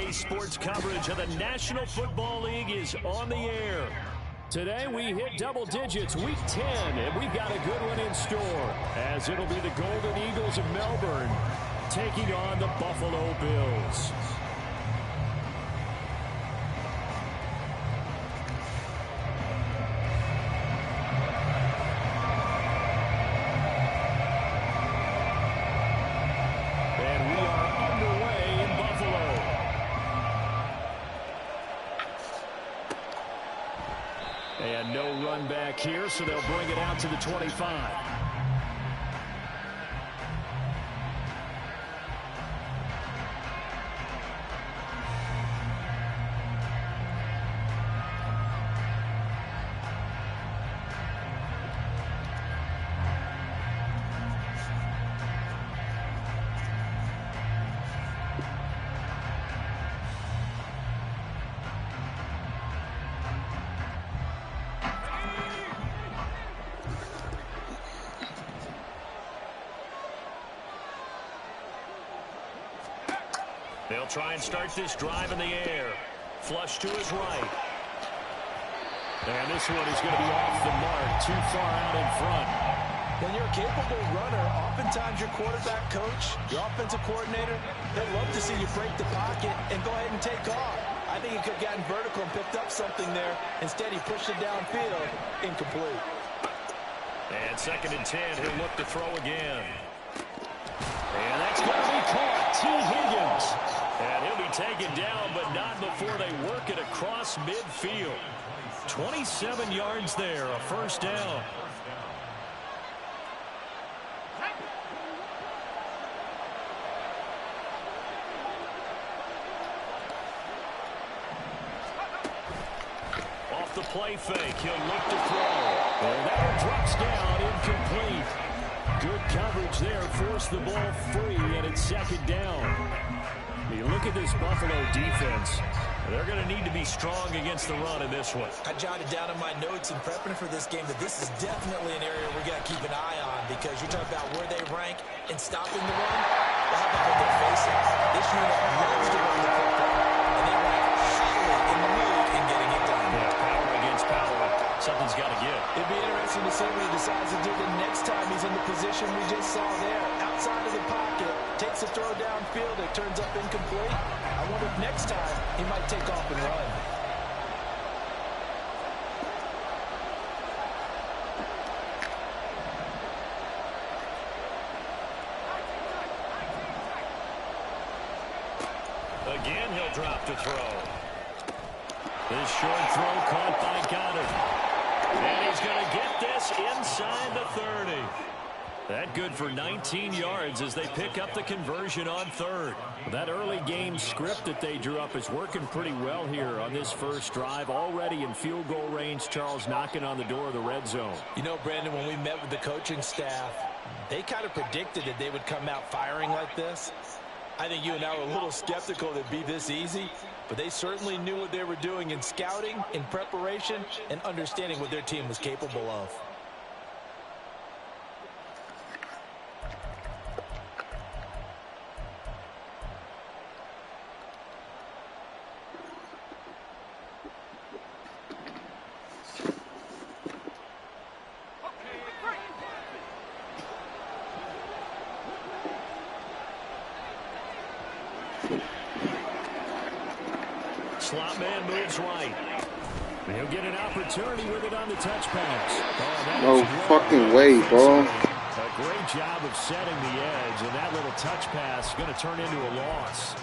Today's sports coverage of the National Football League is on the air. Today we hit double digits, week 10, and we've got a good one in store, as it'll be the Golden Eagles of Melbourne taking on the Buffalo Bills. And no run back here, so they'll bring it out to the 25. They'll try and start this drive in the air. Flush to his right. And this one is going to be off the mark, too far out in front. When you're a capable runner, oftentimes your quarterback coach, your offensive coordinator, they love to see you break the pocket and go ahead and take off. I think he could have gotten vertical and picked up something there. Instead, he pushed it downfield, incomplete. And 2nd and 10, he'll look to throw again. And that's going to be caught. T. Higgins. And he'll be taken down, but not before they work it across midfield. 27 yards there, a first down. Off the play fake, he'll look to throw. And that one drops down, incomplete. Good coverage there, forced the ball free, and it's 2nd down. You look at this Buffalo defense, they're going to need to be strong against the run in this one. I jotted down in my notes in prepping for this game that this is definitely an area we're going to keep an eye on, because you're talking about where they rank in stopping the run. Well, how about what they're facing? This unit loves to run the football, and they rank highly in the league in getting it done. Yeah, power against power. Something's got to give. It'd be interesting to see what he decides to do the next time he's in the position we just saw there. Outside of the pocket, takes a throw downfield, it turns up incomplete. I wonder if next time he might take off and run. Again, he'll drop to throw. This short throw caught by Goddard. And he's going to get this inside the 30. That good for 19 yards as they pick up the conversion on 3rd. That early game script that they drew up is working pretty well here on this first drive. Already in field goal range, Charles, knocking on the door of the red zone. You know, Brandon, when we met with the coaching staff, they kind of predicted that they would come out firing like this. I think you and I were a little skeptical that it'd be this easy, but they certainly knew what they were doing in scouting, in preparation, and understanding what their team was capable of. Slot man moves right. He'll get an opportunity with it on the touch pass. Oh, no fucking way, bro. A great job of setting the edge, and that little touch pass is going to turn into a loss.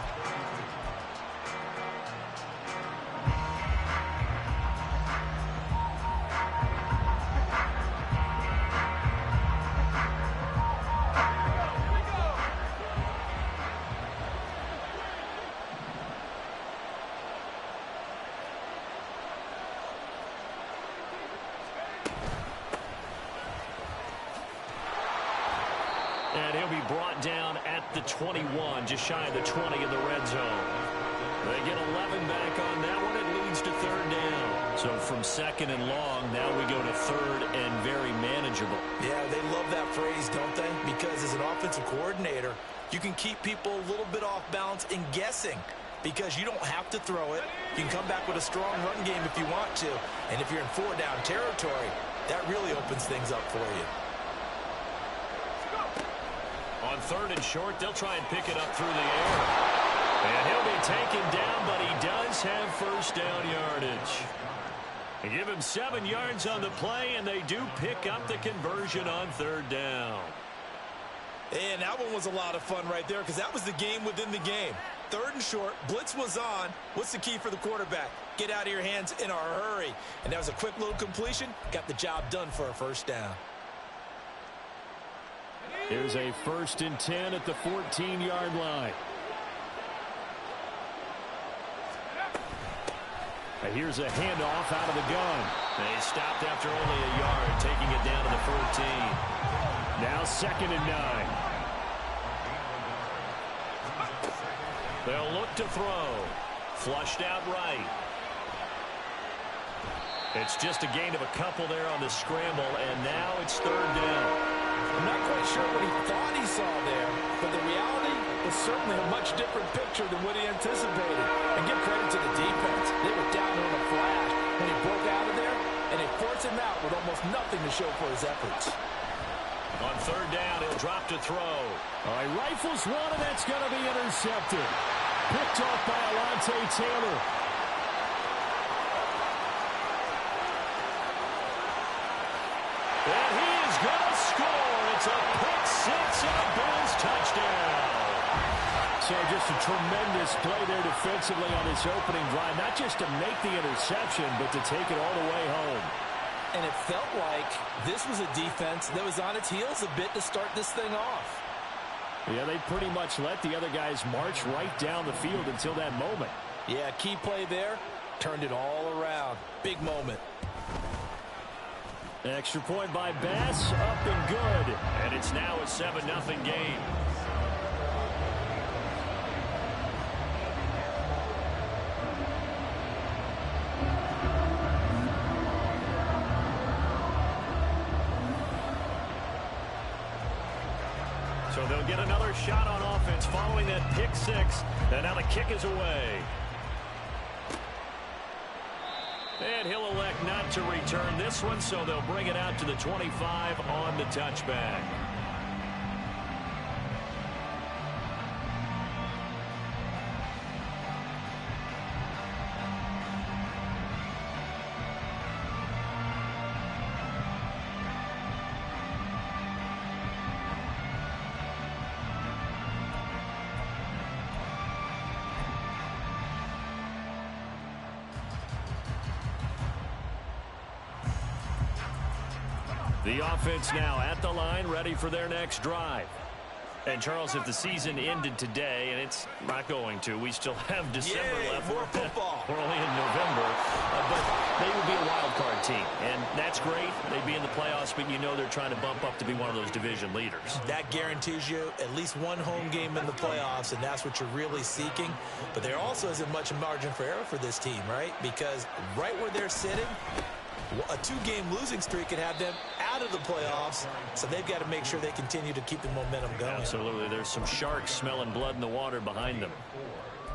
And he'll be brought down at the 21, just shy of the 20 in the red zone. They get 11 back on that one. It leads to 3rd down. So from 2nd and long, now we go to 3rd and very manageable. Yeah, they love that phrase, don't they? Because as an offensive coordinator, you can keep people a little bit off balance and guessing. because you don't have to throw it. You can come back with a strong run game if you want to. And if you're in 4-down territory, that really opens things up for you. On 3rd and short, they'll try and pick it up through the air. And he'll be taken down, but he does have first down yardage. They give him 7 yards on the play, and they do pick up the conversion on 3rd down. And that one was a lot of fun right there because that was the game within the game. 3rd and short, blitz was on. What's the key for the quarterback? Get out of your hands in a hurry. And that was a quick little completion. Got the job done for a first down. Here's a 1st and 10 at the 14-yard line. Here's a handoff out of the gun. They stopped after only a yard, taking it down to the 14. Now 2nd and 9. They'll look to throw. Flushed out right. It's just a gain of a couple there on the scramble, and now it's 3rd down. I'm not quite sure what he thought he saw there, but the reality was certainly a much different picture than what he anticipated. And give credit to the defense. They were down on a flash when he broke out of there, and they forced him out with almost nothing to show for his efforts. On 3rd down, he'll drop to throw. All right, rifles one, and that's going to be intercepted. Picked off by Alontae Taylor. And he is going to score. It's a pick six and a Bills touchdown. So just a tremendous play there defensively on this opening drive. Not just to make the interception, but to take it all the way home. And it felt like this was a defense that was on its heels a bit to start this thing off. Yeah, they pretty much let the other guys march right down the field until that moment. Yeah, key play there. Turned it all around. Big moment. Extra point by Bass, up and good. And it's now a 7-0 game. So they'll get another shot on offense following that pick six. And now the kick is away. And he'll elect not to return this one, so they'll bring it out to the 25 on the touchback. The offense now at the line, ready for their next drive. And, Charles, if the season ended today, and it's not going to, we still have December left. More football. We're only in November. But they would be a wild card team, and that's great. They'd be in the playoffs, but you know they're trying to bump up to be one of those division leaders. That guarantees you at least one home game in the playoffs, and that's what you're really seeking. But there also isn't much margin for error for this team, right? Because right where they're sitting, a 2-game losing streak could have them out of the playoffs, so they've got to make sure they continue to keep the momentum going. Absolutely. There's some sharks smelling blood in the water behind them.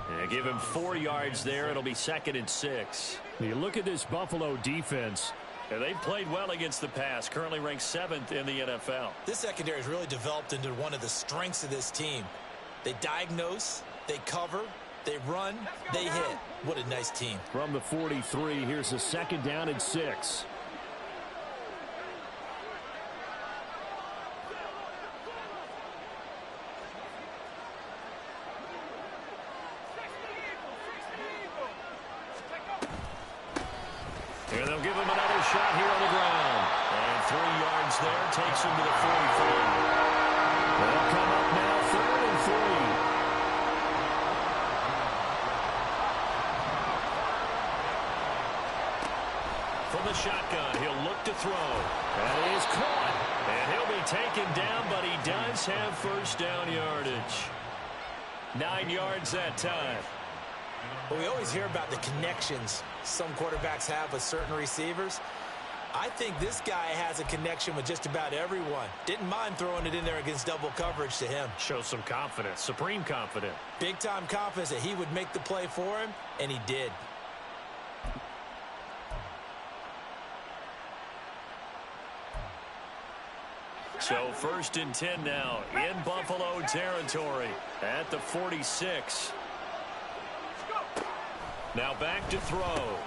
Yeah, give him 4 yards there. It'll be 2nd and 6. You look at this Buffalo defense. Yeah, they played well against the pass, currently ranked 7th in the NFL. This secondary has really developed into one of the strengths of this team. They diagnose, they cover, they run, they hit. What a nice team. From the 43, here's a 2nd down and 6. Here they'll give him another shot here on the ground. And 3 yards there takes him to the 43. They'll come up now 3rd and 3. From the shotgun, he'll look to throw. That is caught. And he'll be taken down, but he does have first down yardage. 9 yards that time. Well, we always hear about the connections some quarterbacks have with certain receivers. I think this guy has a connection with just about everyone. Didn't mind throwing it in there against double coverage to him. Shows some confidence, supreme confidence. Big-time confidence that he would make the play for him, and he did. So 1st and 10 now in Buffalo territory at the 46. Now back to throw.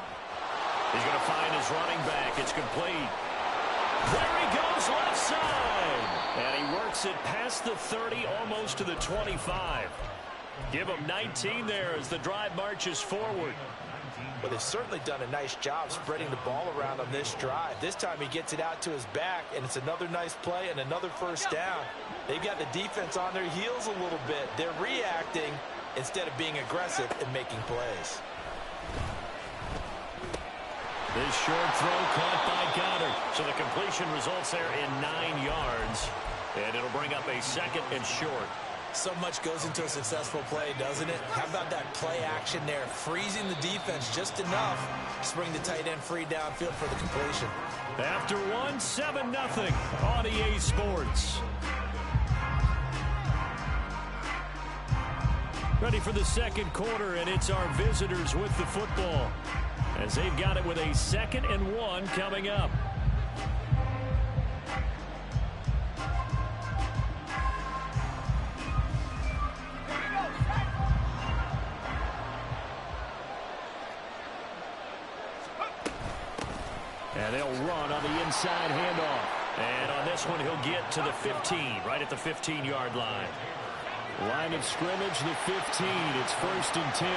He's going to find his running back. It's complete. There he goes, left side. And he works it past the 30, almost to the 25. Give him 19 there as the drive marches forward. Well, they've certainly done a nice job spreading the ball around on this drive. This time he gets it out to his back, and it's another nice play and another first down. They've got the defense on their heels a little bit. They're reacting instead of being aggressive and making plays. This short throw caught by Goddard. So the completion results there in 9 yards. And it'll bring up a 2nd and short. So much goes into a successful play, doesn't it? How about that play action there? Freezing the defense just enough to bring the tight end free downfield for the completion. After 1, 7-0 on EA Sports. Ready for the second quarter, and it's our visitors with the football, as they've got it with a 2nd and 1 coming up. And they'll run on the inside handoff. And on this one, he'll get to the 15, right at the 15-yard line. Line of scrimmage, the 15. It's 1st and 10.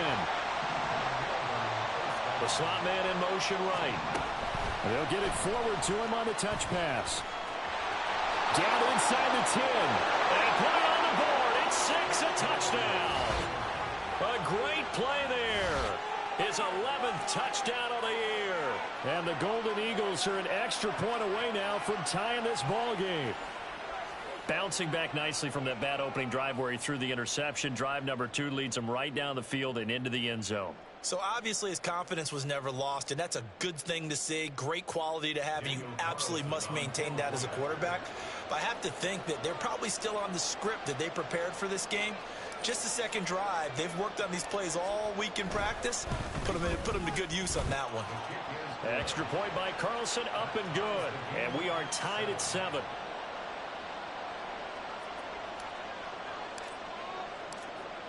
The slot man in motion right. And they'll get it forward to him on the touch pass. Down inside the 10. And put it on the board. It's 6, a touchdown. A great play there. His 11th touchdown of the year. And the Golden Eagles are an extra point away now from tying this ball game. Bouncing back nicely from that bad opening drive where he threw the interception. Drive number 2 leads him right down the field and into the end zone. So obviously his confidence was never lost, and that's a good thing to see. Great quality to have, and you absolutely must maintain that as a quarterback. But I have to think that they're probably still on the script that they prepared for this game. Just the second drive, they've worked on these plays all week in practice. Put them to good use on that one. Extra point by Carlson, up and good. And we are tied at 7.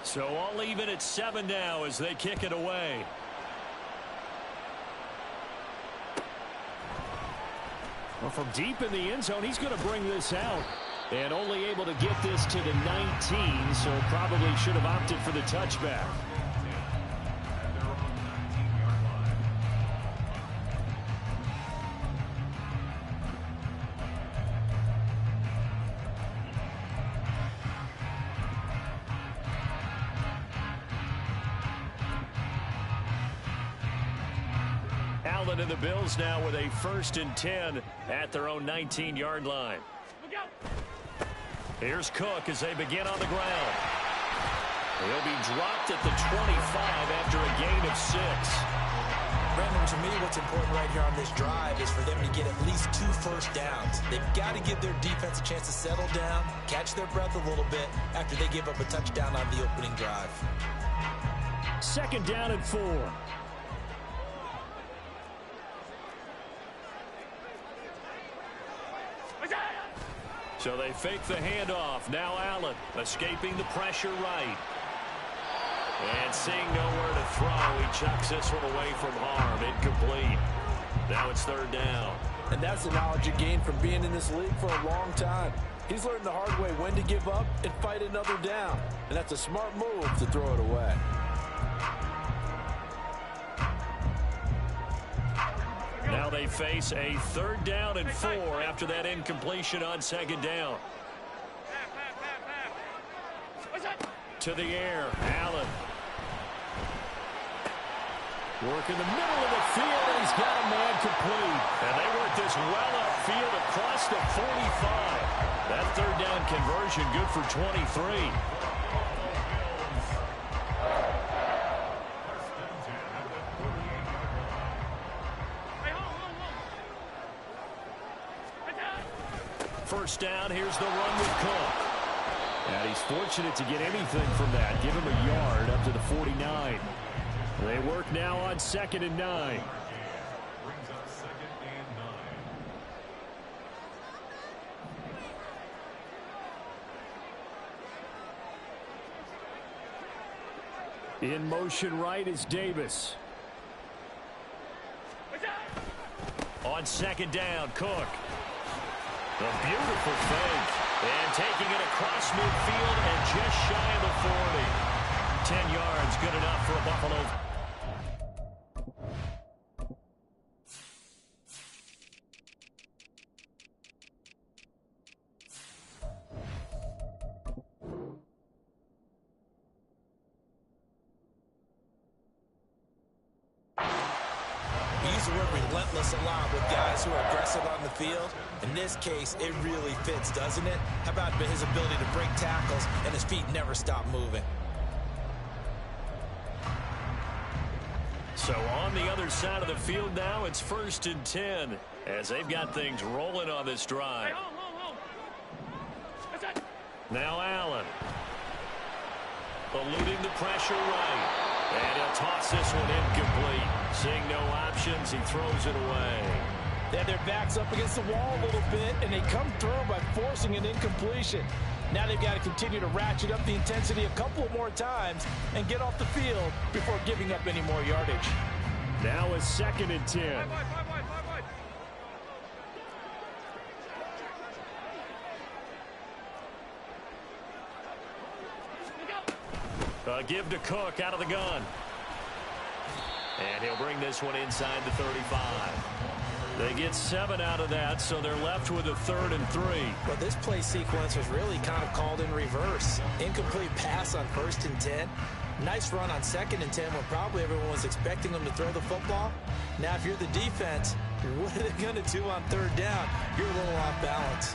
So all even at 7 now as they kick it away. Well, from deep in the end zone, he's going to bring this out. And only able to get this to the 19, so probably should have opted for the touchback. Allen and the Bills now with a 1st and 10 at their own 19-yard line. Here's Cook as they begin on the ground. He'll be dropped at the 25 after a gain of 6. Brandon, to me, what's important right here on this drive is for them to get at least 2 first downs. They've got to give their defense a chance to settle down, catch their breath a little bit after they give up a touchdown on the opening drive. 2nd down and 4. So they fake the handoff. Now Allen escaping the pressure right. And seeing nowhere to throw, he chucks this one away from harm. Incomplete. Now it's 3rd down. And that's the knowledge you gain from being in this league for a long time. He's learned the hard way when to give up and fight another down. And that's a smart move to throw it away. Now they face a 3rd down and 4 after that incompletion on 2nd down. To the air, Allen. Work in the middle of the field, and he's got a man complete. And they work this well upfield across the 45. That 3rd down conversion good for 23. first down. Here's the run with Cook. And he's fortunate to get anything from that. Give him a yard up to the 49. They work now on 2nd and 9. In motion right is Davis. On 2nd down, Cook. A beautiful fake. And taking it across midfield and just shy of the 40. 10 yards, good enough for a Buffalo. Relentless a lot with guys who are aggressive on the field. In this case, it really fits, doesn't it? How about his ability to break tackles and his feet never stop moving? So on the other side of the field now, it's 1st and 10 as they've got things rolling on this drive. Now Allen. Eluding the pressure right. And he'll toss this one incomplete. Seeing no options, he throws it away. They have their backs up against the wall a little bit, and they come through by forcing an incompletion. Now they've got to continue to ratchet up the intensity a couple more times and get off the field before giving up any more yardage. Now it's 2nd and 10. Give to Cook out of the gun. And he'll bring this one inside the 35. They get 7 out of that, so they're left with a 3rd and 3. Well, this play sequence was really kind of called in reverse. Incomplete pass on 1st and 10. Nice run on 2nd and 10 when probably everyone was expecting them to throw the football. Now, if you're the defense, what are they going to do on 3rd down? You're a little off balance.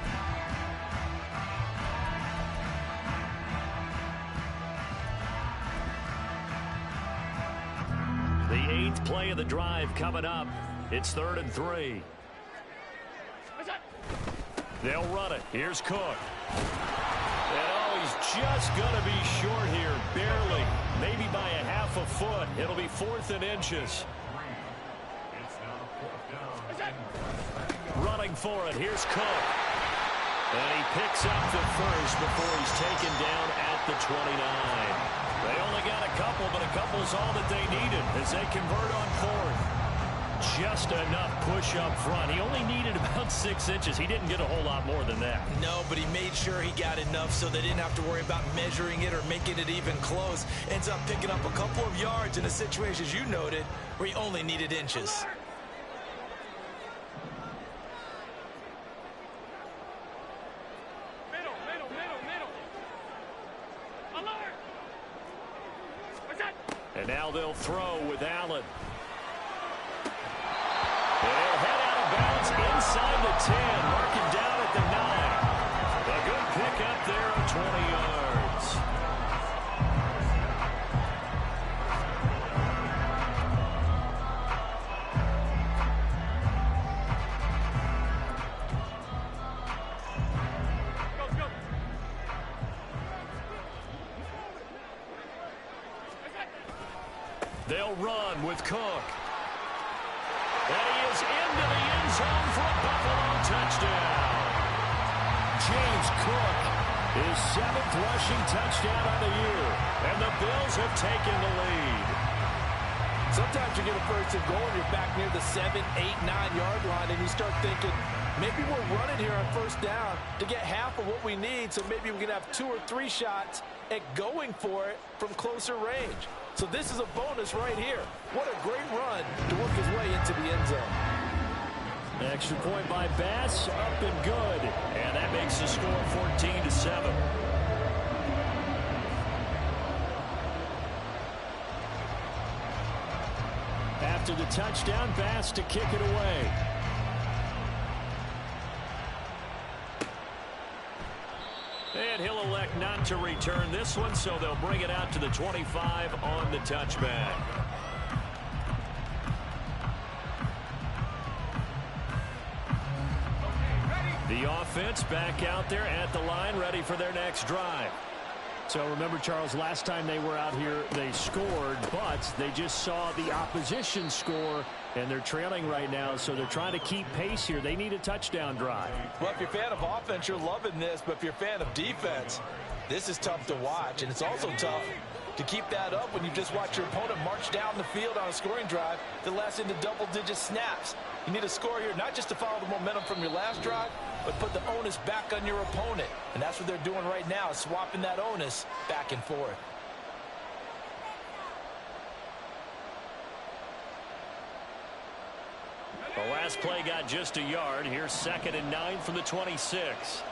The 8th play of the drive coming up. It's 3rd and 3. They'll run it. Here's Cook. And oh, he's just going to be short here. Barely. Maybe by a half a foot. It'll be 4th and inches. Running for it. Here's Cook. And he picks up the first before he's taken down at the 29. They only got a couple, but a couple's all that they needed as they convert on 4th. Just enough push up front. He only needed about 6 inches. He didn't get a whole lot more than that. No, but he made sure he got enough so they didn't have to worry about measuring it or making it even close. Ends up picking up a couple of yards in a situation, as you noted, where he only needed inches. And now they'll throw with Allen. They'll head out of bounds inside the 10. Mark it down at the 9. A good pick up there of 20 yards. They'll run with Cook. And he is into the end zone for a Buffalo touchdown. James Cook, his 7th rushing touchdown of the year. And the Bills have taken the lead. Sometimes you get a 1st and goal and you're back near the 7, 8, 9-yard line, and you start thinking, maybe we're running here on 1st down to get half of what we need, so maybe we can have 2 or 3 shots at going for it from closer range. So this is a bonus right here. What a great run to work his way into the end zone. Extra point by Bass, up and good. And that makes the score 14-7. After the touchdown, Bass to kick it away. And he'll elect not to return this one, so they'll bring it out to the 25 on the touchback. The offense back out there at the line, ready for their next drive. So remember, Charles, last time they were out here, they scored, but they just saw the opposition score, and they're trailing right now, so they're trying to keep pace here. They need a touchdown drive. Well, if you're a fan of offense, you're loving this, but if you're a fan of defense, this is tough to watch, and it's also tough to keep that up when you just watch your opponent march down the field on a scoring drive that lasts into double-digit snaps. You need a score here, not just to follow the momentum from your last drive, but put the onus back on your opponent. And that's what they're doing right now, swapping that onus back and forth. The last play got just a yard. Here's 2nd and 9 from the 26.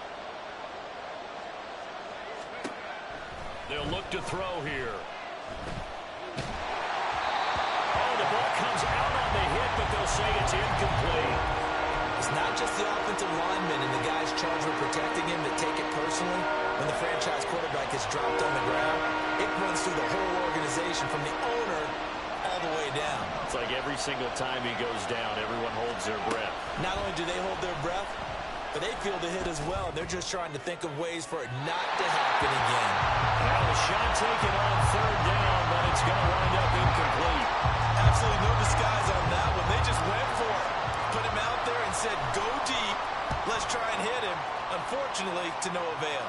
They'll look to throw here. Oh, the ball comes out on the hit, but they'll say it's incomplete. It's not just the offensive linemen and the guys charged with protecting him that take it personally. When the franchise quarterback gets dropped on the ground, it runs through the whole organization from the owner all the way down. It's like every single time he goes down, everyone holds their breath. Not only do they hold their breath, but they feel the hit as well. They're just trying to think of ways for it not to happen again. Now the shot taken on 3rd down, but it's going to wind up incomplete. Absolutely no disguise on that one. They just went for it. Put him out there and said, go deep. Let's try and hit him. Unfortunately, to no avail.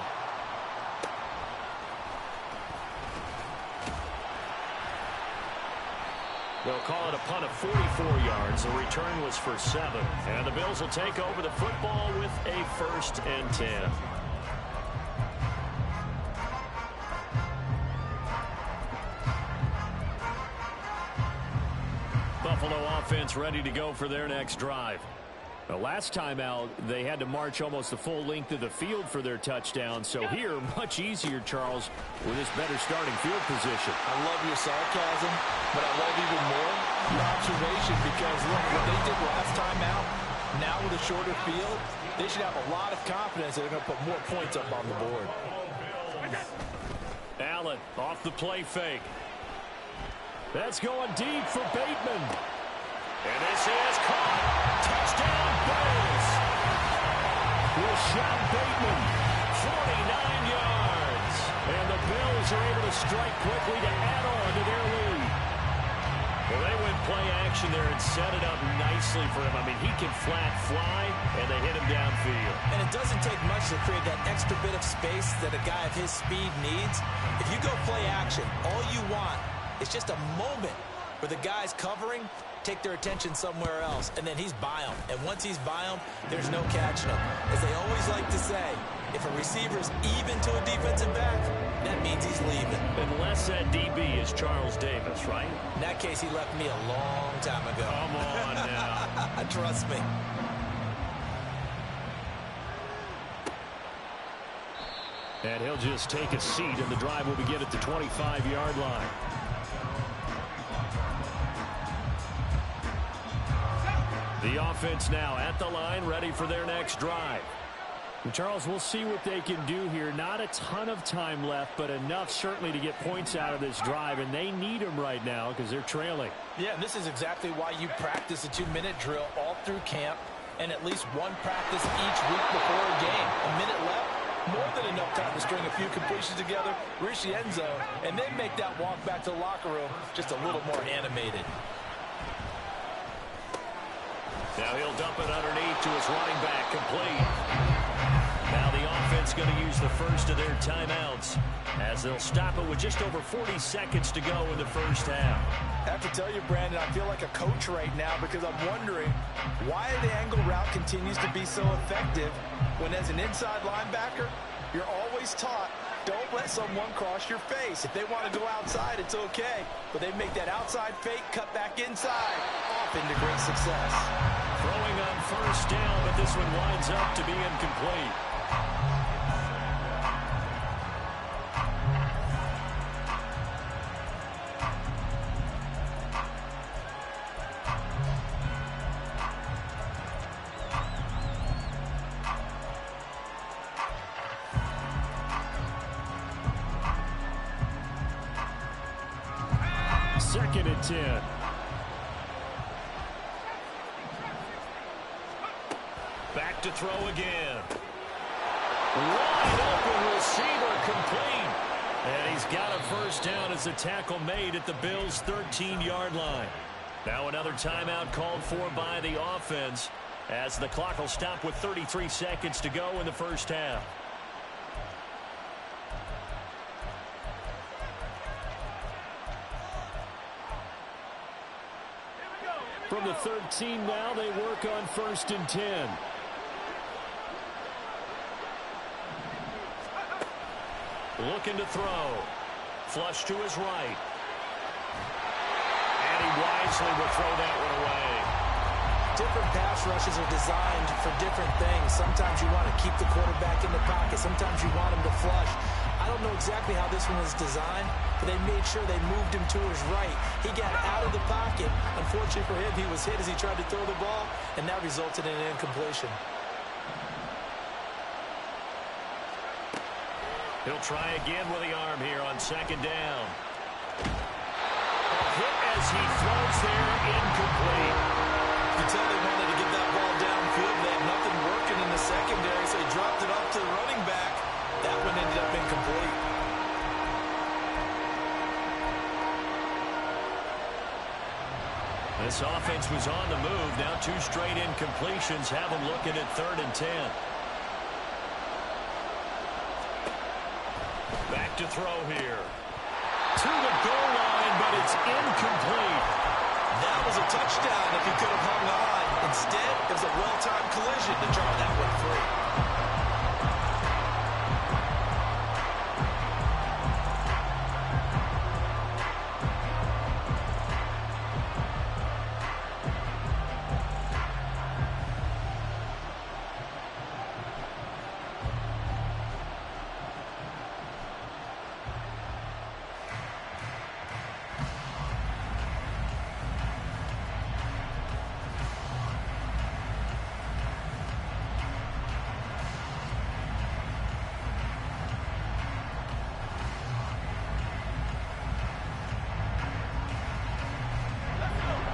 They'll call it a punt of 44 yards. The return was for 7. And the Bills will take over the football with a 1st and 10. Buffalo offense ready to go for their next drive. The last time out, they had to march almost the full length of the field for their touchdown. So here, much easier, Charles, with this better starting field position. I love your sarcasm, but I love even more your observation because, look, what they did last time out, now with a shorter field, they should have a lot of confidence that they're going to put more points up on the board. Allen off the play fake. That's going deep for Bateman. And this is caught. Touchdown, Bills. Rashad Bateman, 49 yards. And the Bills are able to strike quickly to add on to their lead. Well, they went play action there and set it up nicely for him. I mean, he can flat fly, and they hit him downfield. And it doesn't take much to create that extra bit of space that a guy of his speed needs. If you go play action, all you want is just a moment where the guy's covering, take their attention somewhere else, and then he's by him. And once he's by him, there's no catching him. As they always like to say, if a receiver's even to a defensive back, that means he's leaving. Unless that DB is Charles Davis, right? In that case, he left me a long time ago. Come on now. Trust me. And he'll just take a seat, and the drive will begin at the 25-yard line. The offense now at the line, ready for their next drive. And Charles, we'll see what they can do here. Not a ton of time left, but enough certainly to get points out of this drive, and they need them right now because they're trailing. Yeah, this is exactly why you practice a 2-minute drill all through camp and at least one practice each week before a game. A minute left, more than enough time to string a few completions together, reach the end zone, and then make that walk back to the locker room just a little more animated. Now he'll dump it underneath to his running back, complete. Now the offense going to use the first of their timeouts as they'll stop it with just over 40 seconds to go in the first half. I have to tell you, Brandon, I feel like a coach right now because I'm wondering why the angle route continues to be so effective when as an inside linebacker, you're always taught, don't let someone cross your face. If they want to go outside, it's okay. But they make that outside fake, cut back inside, off into great success. Throwing on first down, but this one winds up to be incomplete. Second and 10. Back Back to throw again. Wide open receiver, complete. And he's got a first down as the tackle made at the Bills' 13-yard line. Now another timeout called for by the offense as the clock will stop with 33 seconds to go in the first half. From the 13 now, they work on 1st and 10. Looking to throw. Flush to his right. And he wisely will throw that one away. Different pass rushes are designed for different things. Sometimes you want to keep the quarterback in the pocket. Sometimes you want him to flush. I don't know exactly how this one was designed, but they made sure they moved him to his right. He got out of the pocket. Unfortunately for him, he was hit as he tried to throw the ball, and that resulted in an incompletion. He'll try again with the arm here on 2nd down. A hit as he throws there, incomplete. You can tell they wanted to get that ball downfield. They had nothing working in the secondary, so he dropped it up to the running back. That one ended up incomplete. This offense was on the move. Now 2 straight incompletions have them looking at 3rd and 10. Back to throw here. To the goal line, but it's incomplete. That was a touchdown if he could have hung on. Instead, it was a well-timed collision to draw that one free.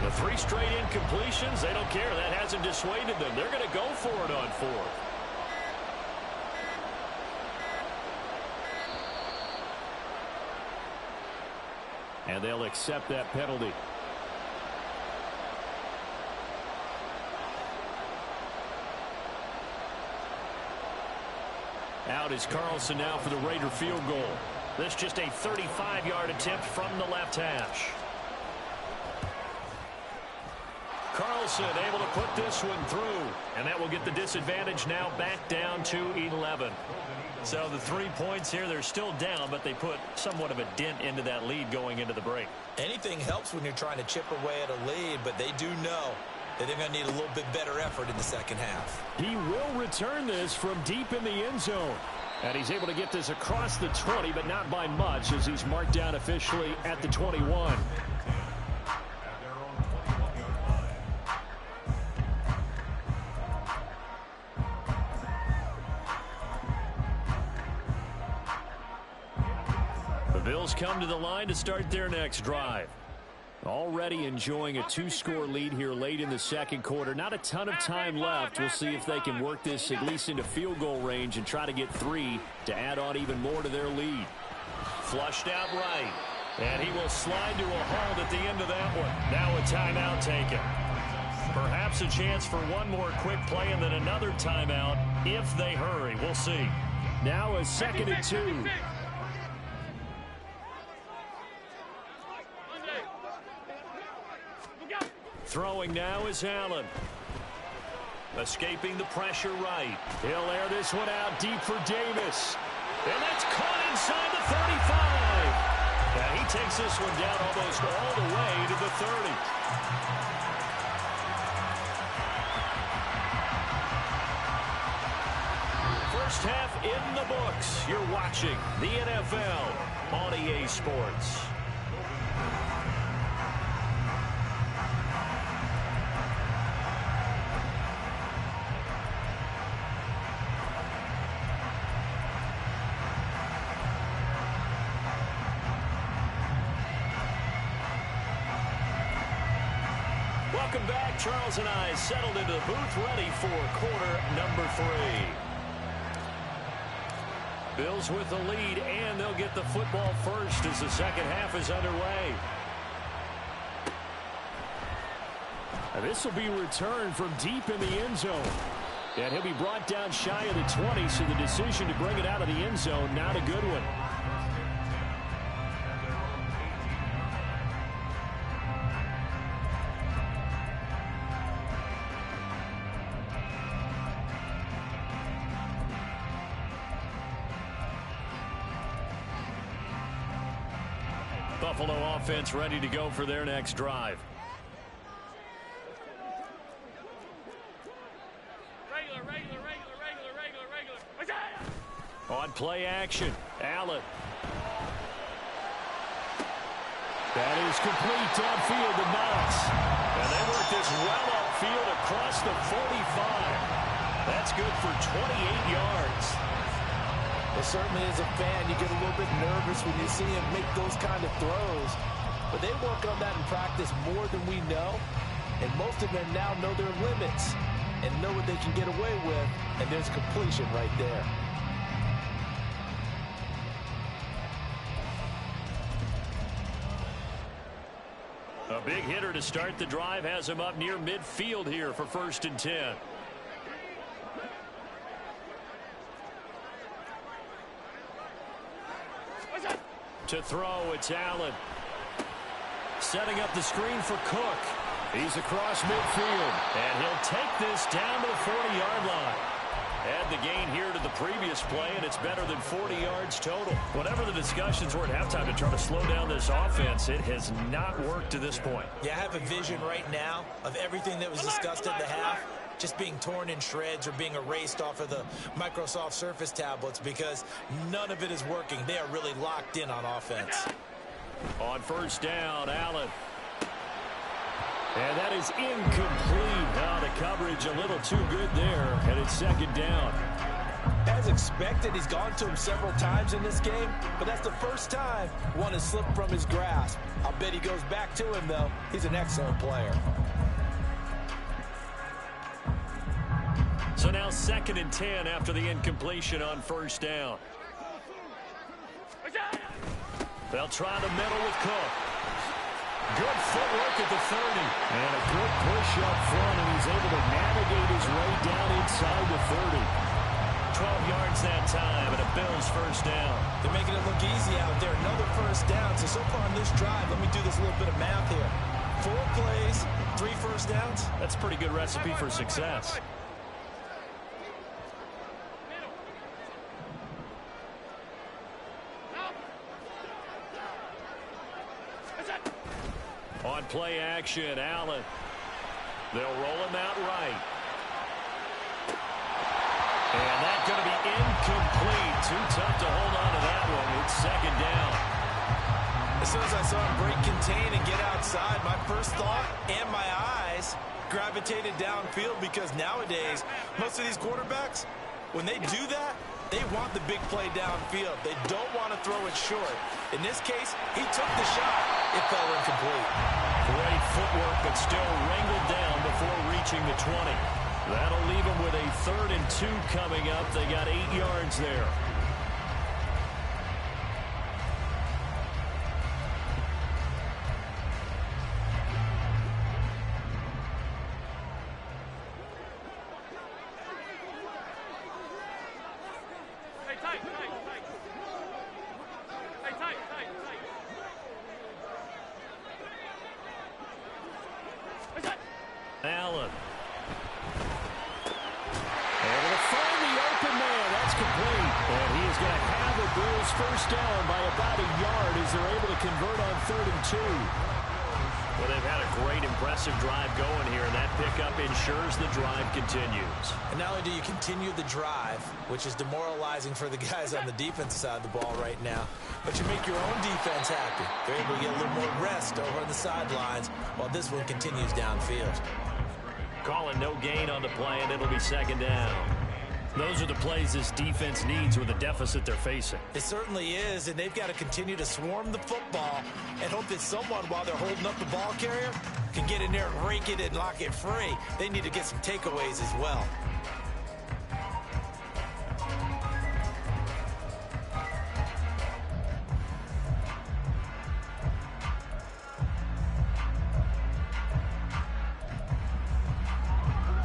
The 3 straight incompletions, they don't care. That hasn't dissuaded them. They're going to go for it on 4th. And they'll accept that penalty. Out is Carlson now for the Raider field goal. This just a 35-yard attempt from the left hash. Carlson able to put this one through, and that will get the disadvantage now back down to 11. So the 3 points here, they're still down, but they put somewhat of a dent into that lead going into the break. Anything helps when you're trying to chip away at a lead, but they do know that they're going to need a little bit better effort in the second half. He will return this from deep in the end zone. And he's able to get this across the 20, but not by much, as he's marked down officially at the 21. The Bills come to the line to start their next drive. Already enjoying a 2-score lead here late in the second quarter. Not a ton of time left. We'll see if they can work this at least into field goal range and try to get 3 to add on even more to their lead. Flushed out right. And he will slide to a halt at the end of that one. Now a timeout taken. Perhaps a chance for one more quick play and then another timeout if they hurry. We'll see. Now a 2nd and 2. Throwing now is Allen. Escaping the pressure right. He'll air this one out deep for Davis. And that's caught inside the 35. And he takes this one down almost all the way to the 30. First half in the books. You're watching the NFL on EA Sports. Welcome back. Charles and I settled into the booth, ready for quarter number 3. Bills with the lead, and they'll get the football first as the second half is underway. And this will be returned from deep in the end zone. And he'll be brought down shy of the 20, so the decision to bring it out of the end zone, not a good one. Buffalo offense ready to go for their next drive. On play action, Allen. That is complete downfield to Knox. And they work this well upfield across the 45. That's good for 28 yards. Well, certainly as a fan, you get a little bit nervous when you see him make those kind of throws. But they work on that in practice more than we know. And most of them now know their limits and know what they can get away with. And there's completion right there. A big hitter to start the drive has him up near midfield here for 1st and 10. To throw, it's Allen. Setting up the screen for Cook. He's across midfield, and he'll take this down to the 40-yard line. Add the gain here to the previous play, and it's better than 40 yards total. Whatever the discussions were at halftime to try to slow down this offense, it has not worked to this point. Yeah, I have a vision right now of everything that was discussed at the half just being torn in shreds or being erased off of the Microsoft Surface tablets because none of it is working. They are really locked in on offense. On 1st down, Allen. And that is incomplete. Now the coverage a little too good there, and it's 2nd down. As expected, he's gone to him several times in this game, but that's the first time one has slipped from his grasp. I'll bet he goes back to him, though. He's an excellent player. So now 2nd and 10 after the incompletion on 1st down. They'll try the middle with Cook. Good footwork at the 30. And a good push up front, and he's able to navigate his way down inside the 30. 12 yards that time, and a Bills 1st down. They're making it look easy out there. Another 1st down. So far on this drive, let me do this little bit of math here. 4 plays, 3 1st downs. That's a pretty good recipe for success. On play action, Allen. They'll roll him out right. And that's going to be incomplete. Too tough to hold on to that one. It's 2nd down. As soon as I saw him break contain and get outside, my first thought and my eyes gravitated downfield because nowadays, most of these quarterbacks, when they do that, they want the big play downfield. They don't want to throw it short. In this case, he took the shot. It fell incomplete. Great footwork, but still wrangled down before reaching the 20. That'll leave them with a 3rd and 2 coming up. They got 8 yards there. Allen. Able to find the open man. That's complete. And he is going to have the Bills 1st down by about a yard as they're able to convert on 3rd and 2. Well, they've had a great, impressive drive going here, and that pickup ensures the drive continues. And not only do you continue the drive, which is demoralizing for the guys on the defensive side of the ball right now, but you make your own defense happy. They're able to get a little more rest over on the sidelines while this one continues downfield. Calling no gain on the play, and it'll be 2nd down. Those are the plays this defense needs with the deficit they're facing. It certainly is, and they've got to continue to swarm the football and hope that someone, while they're holding up the ball carrier, can get in there and rake it and lock it free. They need to get some takeaways as well.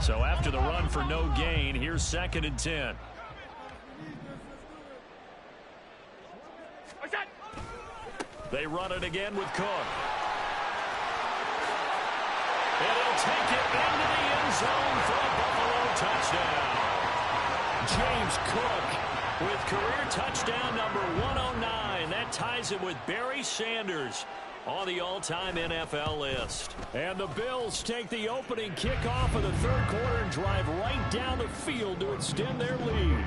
So after the run for no gain, here's 2nd and 10. They run it again with Cook. And he'll take it into the end zone for a Buffalo touchdown. James Cook with career touchdown number 109. That ties him with Barry Sanders on the all-time NFL list. And the Bills take the opening kickoff of the 3rd quarter and drive right down the field to extend their lead.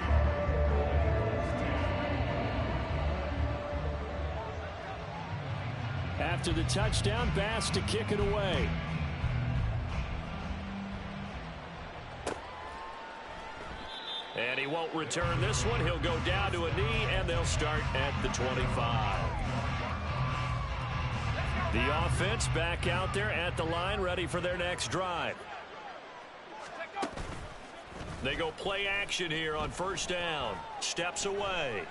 After the touchdown, Bass to kick it away. And he won't return this one. He'll go down to a knee, and they'll start at the 25. The offense back out there at the line, ready for their next drive. They go play action here on 1st down. Steps away.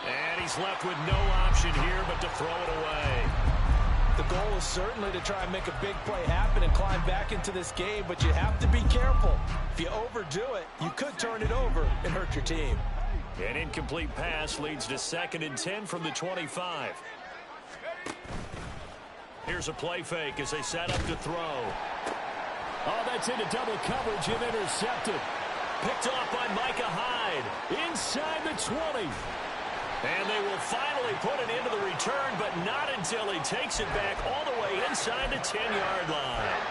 And he's left with no option here but to throw it away. The goal is certainly to try and make a big play happen and climb back into this game, but you have to be careful. If you overdo it, you could turn it over and hurt your team. An incomplete pass leads to 2nd and 10 from the 25. Here's a play fake as they set up to throw. Oh, that's into double coverage and intercepted. Picked off by Micah Hyde inside the 20. And they will finally put it into the return, but not until he takes it back all the way inside the 10-yard line.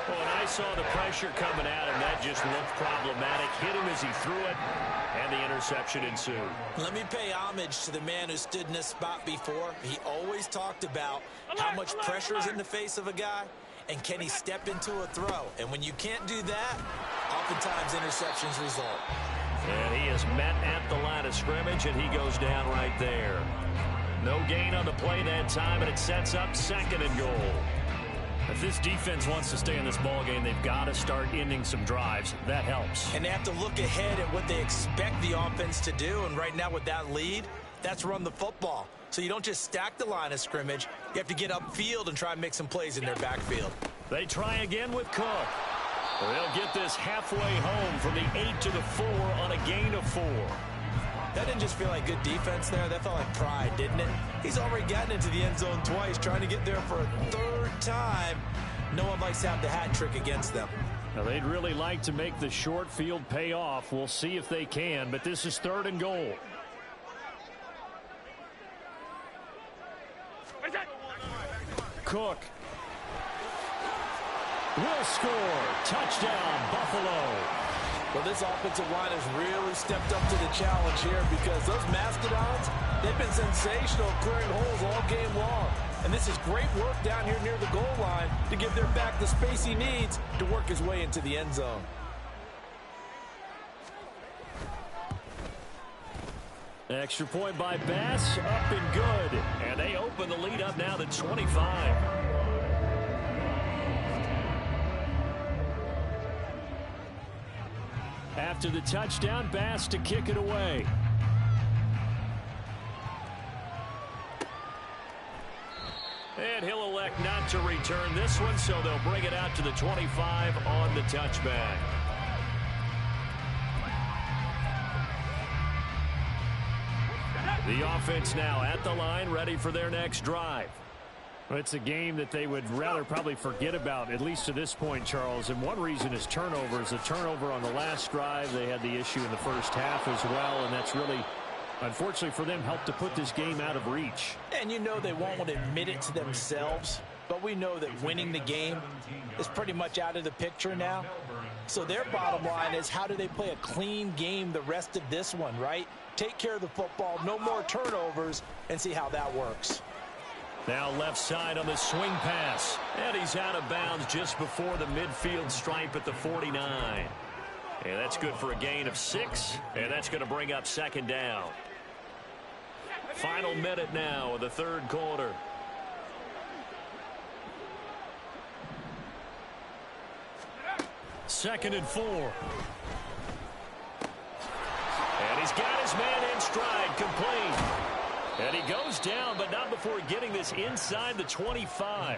When I saw the pressure coming at him, that just looked problematic. Hit him as he threw it, and the interception ensued. Let me pay homage to the man who stood in this spot before. He always talked about how much pressure is in the face of a guy, and can he step into a throw. And when you can't do that, oftentimes interceptions result. And he is met at the line of scrimmage, and he goes down right there. No gain on the play that time, and it sets up 2nd and goal. If this defense wants to stay in this ballgame, they've got to start ending some drives. That helps. And they have to look ahead at what they expect the offense to do, and right now with that lead, that's run the football. So you don't just stack the line of scrimmage. You have to get upfield and try and make some plays in their backfield. They try again with Cook. They'll get this halfway home from the 8 to the 4 on a gain of 4. That didn't just feel like good defense there. That felt like pride, didn't it? He's already gotten into the end zone twice, trying to get there for a 3rd time. No one likes to have the hat trick against them. Now, they'd really like to make the short field pay off. We'll see if they can, but this is 3rd and goal. Cook will score. Touchdown, Buffalo. Well, this offensive line has really stepped up to the challenge here because those Mastodons, they've been sensational clearing holes all game long. And this is great work down here near the goal line to give their back the space he needs to work his way into the end zone. Extra point by Bass, up and good. And they open the lead up now to 25. After the touchdown, Bass to kick it away. And he'll elect not to return this one, so they'll bring it out to the 25 on the touchback. The offense now at the line, ready for their next drive. It's a game that they would rather probably forget about, at least to this point, Charles. And one reason is turnovers. A turnover on the last drive. They had the issue in the first half as well, and that's really, unfortunately for them, helped to put this game out of reach. And you know they won't admit it to themselves, but we know that winning the game is pretty much out of the picture now. So their bottom line is, how do they play a clean game the rest of this one, right? Take care of the football, no more turnovers, and see how that works. Now left side on the swing pass. And he's out of bounds just before the midfield stripe at the 49. And that's good for a gain of 6, and that's going to bring up second down. Final minute now of the third quarter. Second and 4. And he's got his man in stride, complete. And he goes down, but not before getting this inside the 25.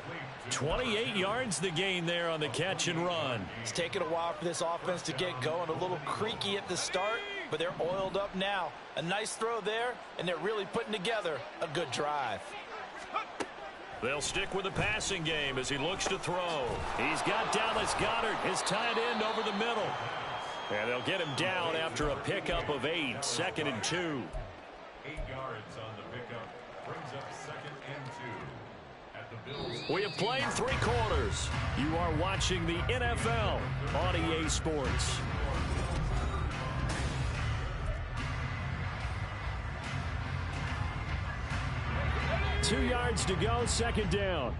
28 yards the gain there on the catch and run. It's taken a while for this offense to get going. A little creaky at the start, but they're oiled up now. A nice throw there, and they're really putting together a good drive. They'll stick with the passing game as he looks to throw. He's got Dallas Goedert, his tight end, over the middle. And they'll get him down after a pickup of 8, 2nd and 2. 8 yards on the pickup. Brings up 2nd and 2 at the Bills. We have played 3 quarters. You are watching the NFL on EA Sports. Two yards to go, second down.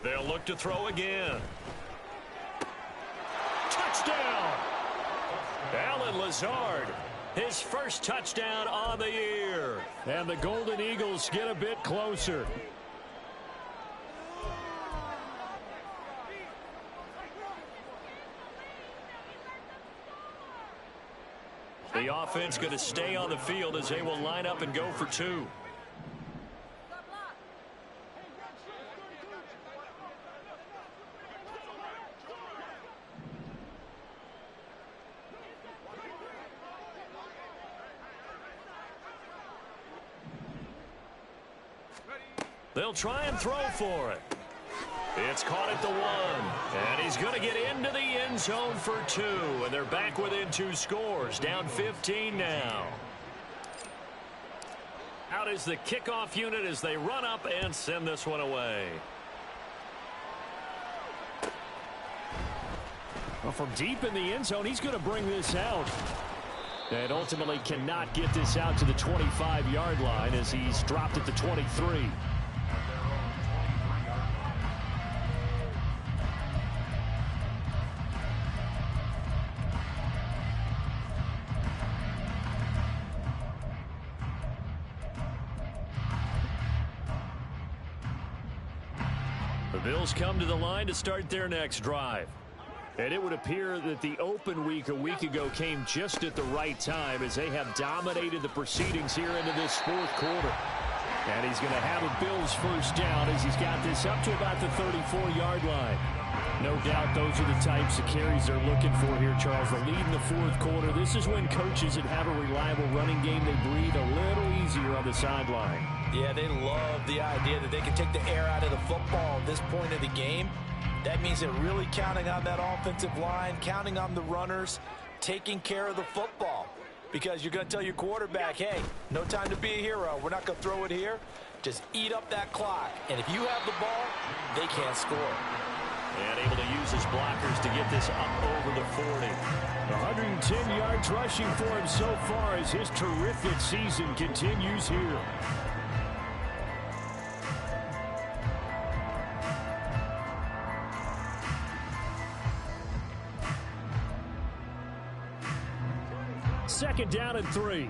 They'll look to throw again. Touchdown! Allen Lazard, his first touchdown on the year. And the Golden Eagles get a bit closer. The offense going to stay on the field as they will line up and go for 2. They'll try and throw for it. It's caught at the 1. And he's going to get into the end zone for 2. And they're back within 2 scores. Down 15 now. Out is the kickoff unit as they run up and send this one away. Well, from deep in the end zone, he's going to bring this out. And ultimately cannot get this out to the 25-yard line as he's dropped at the 23. The Bills come to the line to start their next drive. And it would appear that the open week a week ago came just at the right time as they have dominated the proceedings here into this fourth quarter. And he's going to have a Bills first down as he's got this up to about the 34-yard line. No doubt those are the types of carries they're looking for here, Charles. The lead in the fourth quarter. This is when coaches that have a reliable running game, they breathe a little easier on the sideline. Yeah, they love the idea that they can take the air out of the football at this point of the game. That means they're really counting on that offensive line, counting on the runners, taking care of the football. Because you're going to tell your quarterback, hey, no time to be a hero. We're not going to throw it here. Just eat up that clock. And if you have the ball, they can't score. And able to use his blockers to get this up over the 40. 110 yards rushing for him so far as his terrific season continues here. Second down and 3.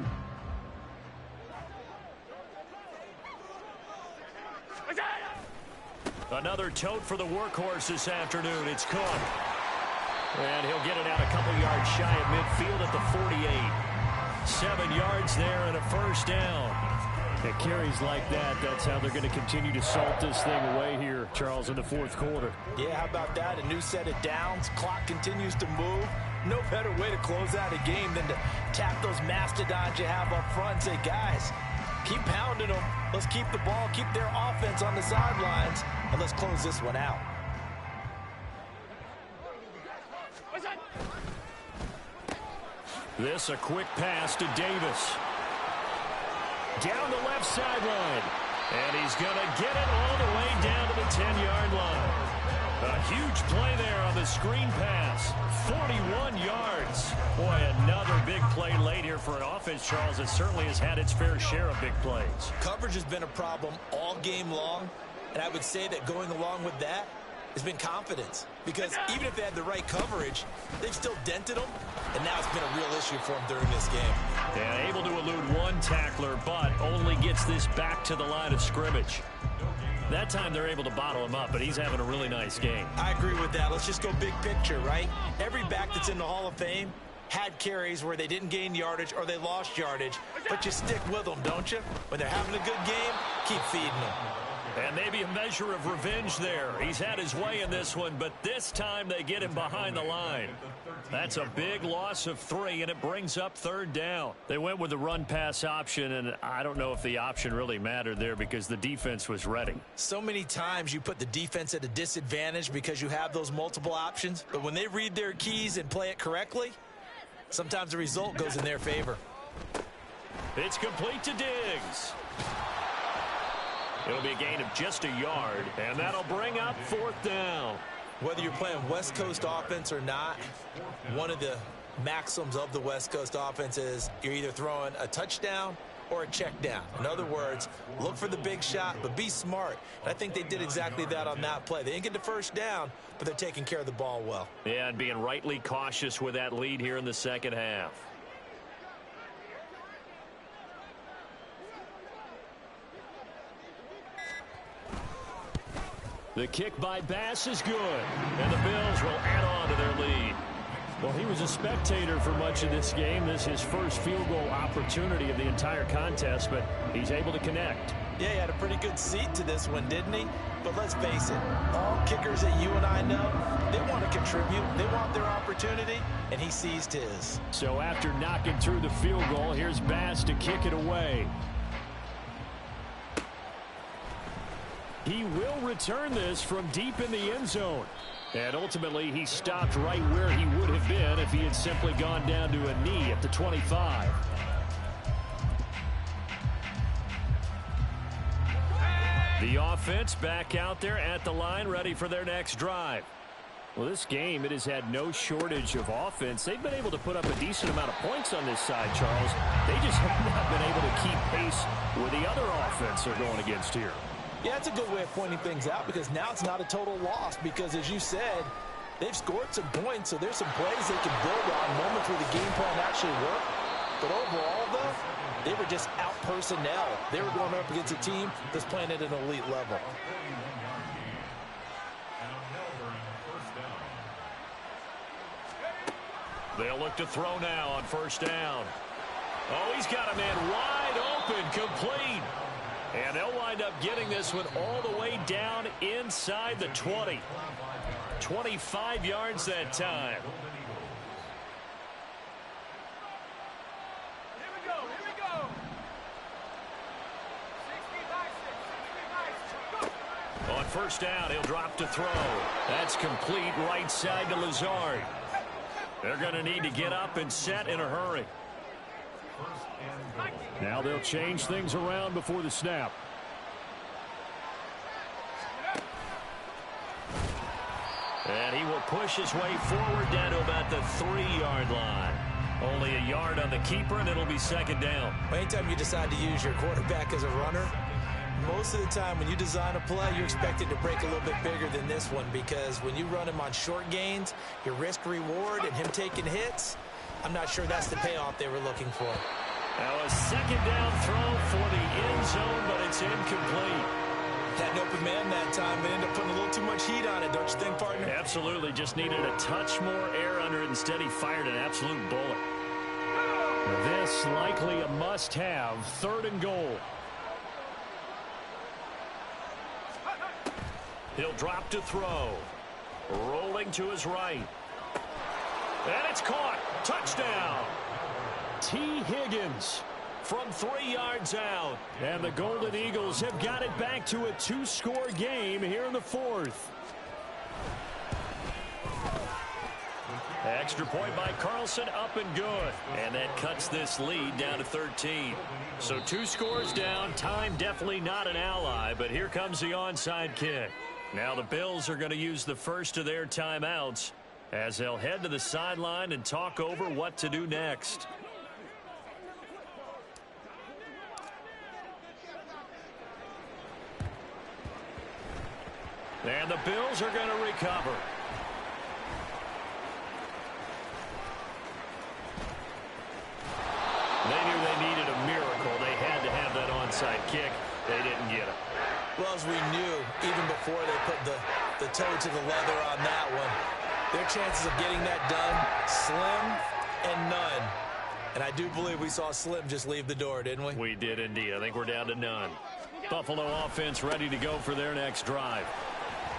Another tote for the workhorse this afternoon. It's Cook. And he'll get it out a couple yards shy of midfield at the 48. 7 yards there and a first down. It carries like that. That's how they're going to continue to salt this thing away here, Charles, in the fourth quarter. Yeah, how about that? A new set of downs. Clock continues to move. No better way to close out a game than to tap those mastodons you have up front and say, guys, keep pounding them. Let's keep the ball, keep their offense on the sidelines, and let's close this one out. This a quick pass to Davis. Down the left sideline. And he's going to get it all the way down to the 10-yard line. A huge play there on the screen pass. 41 yards. Boy, another big play late here for an offense, Charles, that certainly has had its fair share of big plays. Coverage has been a problem all game long, and I would say that going along with that, has been confidence. Because even if they had the right coverage, they've still dented them. And now it's been a real issue for them during this game. Yeah, able to elude one tackler, but only gets this back to the line of scrimmage. That time they're able to bottle him up, but he's having a really nice game. I agree with that. Let's just go big picture, right? Every back that's in the Hall of Fame had carries where they didn't gain yardage or they lost yardage, but you stick with them, don't you? When they're having a good game, keep feeding them. And maybe a measure of revenge there. He's had his way in this one, but this time they get him behind the line. That's a big loss of 3, and it brings up 3rd down. They went with the run-pass option, and I don't know if the option really mattered there because the defense was ready. So many times you put the defense at a disadvantage because you have those multiple options, but when they read their keys and play it correctly, sometimes the result goes in their favor. It's complete to Diggs. It'll be a gain of just a yard, and that'll bring up 4th down. Whether you're playing West Coast offense or not, one of the maxims of the West Coast offense is you're either throwing a touchdown or a check down. In other words, look for the big shot, but be smart. And I think they did exactly that on that play. They didn't get the first down, but they're taking care of the ball well. Yeah, and being rightly cautious with that lead here in the second half. The kick by Bass is good, and the Bills will add on to their lead. Well, he was a spectator for much of this game. This is his first field goal opportunity of the entire contest, but he's able to connect. Yeah, he had a pretty good seat to this one, didn't he? But let's face it, all kickers that you and I know, they want to contribute. They want their opportunity, and he seized his. So after knocking through the field goal, here's Bass to kick it away. He will return this from deep in the end zone. And ultimately, he stopped right where he would have been if he had simply gone down to a knee at the 25. The offense back out there at the line, ready for their next drive. Well, this game, it has had no shortage of offense. They've been able to put up a decent amount of points on this side, Charles. They just have not been able to keep pace with the other offense they're going against here. Yeah, it's a good way of pointing things out because now it's not a total loss because, as you said, they've scored some points, so there's some plays they can build on, moments where the game plan actually worked. But overall, though, they were just out personnel. They were going up against a team that's playing at an elite level. They'll look to throw now on 1st down. Oh, he's got a man wide open, complete. And they'll wind up getting this one all the way down inside the 20. 25 yards that time. Here we go. 60 by 6. On 1st down, he'll drop to throw. That's complete right side to Lazard. They're going to need to get up and set in a hurry. Now they'll change things around before the snap. And he will push his way forward down to about the 3-yard line. Only a yard on the keeper, and it'll be 2nd down. Anytime you decide to use your quarterback as a runner, most of the time when you design a play, you're expected to break a little bit bigger than this one because when you run him on short gains, your risk-reward and him taking hits, I'm not sure that's the payoff they were looking for. Now a 2nd down throw for the end zone, but it's incomplete. Had an open man that time and ended up putting a little too much heat on it, don't you think, partner? Absolutely. Just needed a touch more air under it. Instead, he fired an absolute bullet. This likely a must-have. 3rd and goal. He'll drop to throw. Rolling to his right. And it's caught. Touchdown. T. Higgins from 3 yards out. And the Golden Eagles have got it back to a 2-score game here in the 4th. Extra point by Carlson, up and good. And that cuts this lead down to 13. So 2 scores down. Time definitely not an ally, but here comes the onside kick. Now the Bills are going to use the first of their timeouts as they'll head to the sideline and talk over what to do next. And the Bills are going to recover. They knew they needed a miracle. They had to have that onside kick. They didn't get it. Well, as we knew, even before they put the toe to the leather on that one, their chances of getting that done, slim and none. And I do believe we saw Slim just leave the door, didn't we? We did indeed. I think we're down to none. Buffalo offense ready to go for their next drive.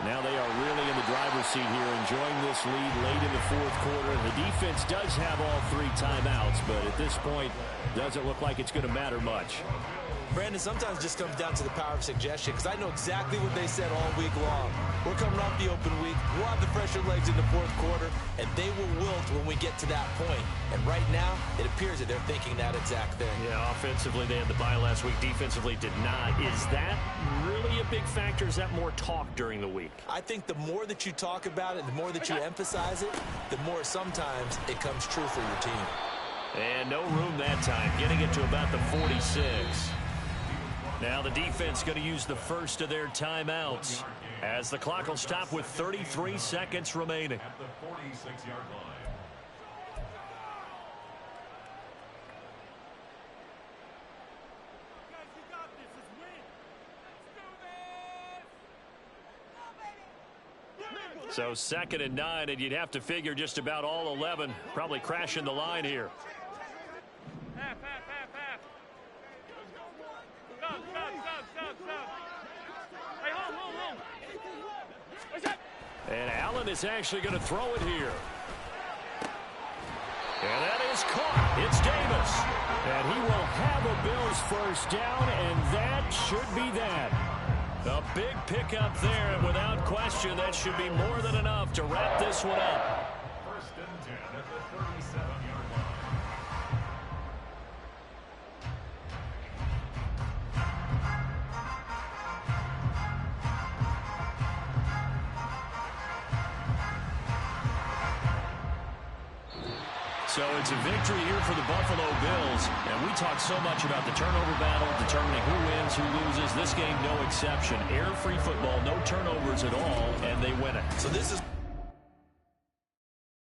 Now they are really in the driver's seat here, enjoying this lead late in the fourth quarter. The defense does have all 3 timeouts, but at this point, doesn't look like it's going to matter much. Brandon, sometimes it just comes down to the power of suggestion, because I know exactly what they said all week long. We're coming off the open week. We'll have the fresher legs in the fourth quarter, and they will wilt when we get to that point. And right now, it appears that they're thinking that exact thing. Yeah, offensively, they had the bye last week. Defensively, did not. Is that really a big factor? Is that more talk during the week? I think the more that you talk about it, the more that you emphasize it, the more sometimes it comes true for your team. And no room that time, getting it to about the 46. Now the defense going to use the first of their timeouts as the clock will stop with 33 seconds remaining. At the 46-yard line. So 2nd and 9, and you'd have to figure just about all 11 probably crashing the line here. Half. Stop. Hey, hold. What's up? And Allen is actually going to throw it here. And that is caught. It's Davis. And he will have a Bills first down, and that should be that. A big pickup there, and without question, that should be more than enough to wrap this one up. 1st and 10 at the 37-yard line. So it's a victory here for the Buffalo Bills. And we talk so much about the turnover battle, determining who wins, who loses. This game, no exception. Air-free football, no turnovers at all, and they win it. So this is